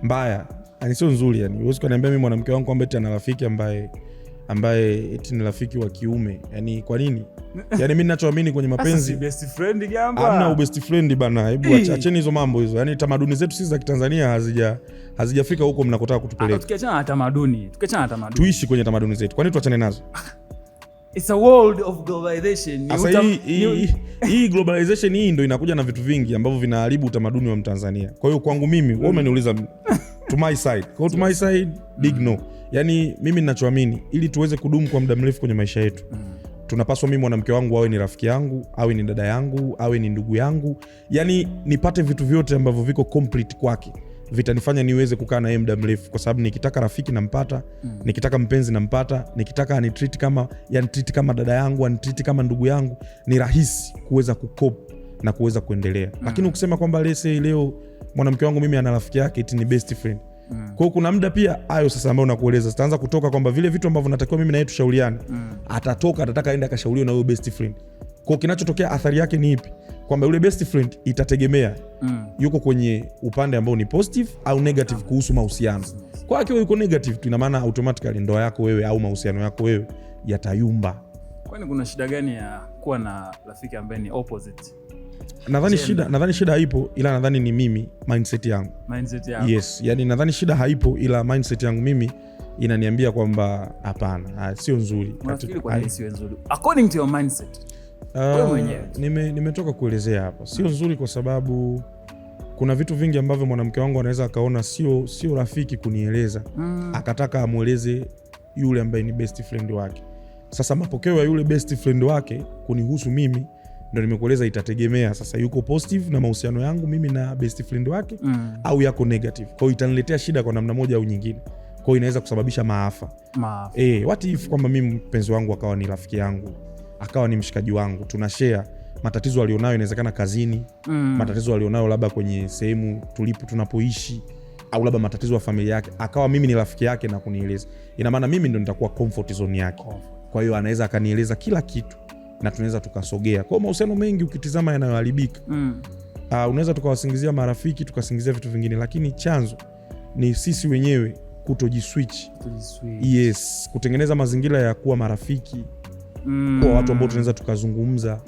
mbaya, yani sio nzuri. Yani huwezi kuniambia mimi mwanamke wangu kwamba eti ana rafiki ambaye eti ni rafiki wa kiume. Yani kwa nini? Yani mimi ninachoamini kwenye mapenzi best friend gamba. Hamna best friend bana. Hebu acheni hizo mambo hizo. Yani tamaduni zetu sisi za Kitanzania hazijafika huko mnakotaka kutupeleka. Tukiachana na tamaduni, tuishi kwenye tamaduni zetu. Kwa nini tuachane nazo? It's a world of globalization. Asa hii globalization hii ndio inakuja na vitu vingi ambavyo vinaharibu utamaduni wa Mtanzania. Kwa hiyo kwangu mimi, wewe umeniuliza to my side. Kwa to my side, big no. Yani mimi ninachoamini ili tuweze kudumu kwa muda mrefu kwenye maisha yetu, tunapaswa mimi mwanamke wangu awe ni rafiki yangu, awe ni dada yangu, awe ni ndugu yangu. Yani nipate vitu vyote ambavyo viko complete kwake, vitanifanya niweze kukaa na yeye muda mrefu, kwa sababu nikitaka rafiki nampata, nikitaka mpenzi nampata, nikitaka anitreat kama dada yangu, anitreat kama ndugu yangu, ni rahisi kuweza kukop na kuweza kuendelea. Lakini ukisema kwamba leo mwanamke wangu mimi ana rafiki yake eti ni best friend, kwa hiyo kuna muda pia hayo sasa ambao nakueleza zitaanza kutoka kwamba vile vitu ambavyo natakiwa mimi na yeye tushauriane, atataka aende akashauriwe na huyo best friend. Kwa hiyo kinachotokea athari yake ni ipi? Kwamba yule best friend itategemea yuko kwenye upande ambao ni positive au negative kuhusu mahusiano. Kwa hiyo yuko negative tu, ina maana automatically ndoa yako wewe au mahusiano yako wewe yatayumba. Kwani kuna shida gani ya kuwa na rafiki ambaye ni opposite? Nadhani shida haipo, ila nadhani ni mimi mindset yangu. Yes, yani nadhani shida haipo, ila mindset yangu mimi inaniambia kwamba hapana, sio nzuri. Unafikiri kwa nini sio nzuri? According to your mindset. Nimetoka kuelezea hapa, sio nzuri kwa sababu kuna vitu vingi ambavyo mwanamke wangu anaweza akaona sio rafiki kunieleza, akataka amueleze yule ambaye ni best friend wake. Sasa mapokeo ya yule best friend wake kunihusu mimi, ndio nimekueleza itategemea sasa yuko positive na mahusiano yangu mimi na best friend wake, au yako negative. Kwa hiyo itaniletea shida kwa namna moja au nyingine. Kwa hiyo inaweza kusababisha maafa. What if kwamba mimi mpenzi wangu akawa ni rafiki yangu, akawa ni mshikaji wangu, tunashare matatizo alionayo, inawezekana kazini, matatizo alionayo labda kwenye sehemu tunapoishi, au labda matatizo ya familia yake, akawa mimi ni rafiki yake na kunieleza. Ina maana mimi ndo nitakuwa comfort zone yake. Kwa hiyo anaweza akanieleza kila kitu na tunaweza tukasogea. Kwa mahusiano mengi ukitizama yanayoharibika, unaweza tukawasingizia marafiki, tukasingizia vitu vingine, lakini chanzo ni sisi wenyewe kutojiswitch. Yes, kutengeneza mazingira ya kuwa marafiki, kwa watu ambao tunaweza tukazungumza.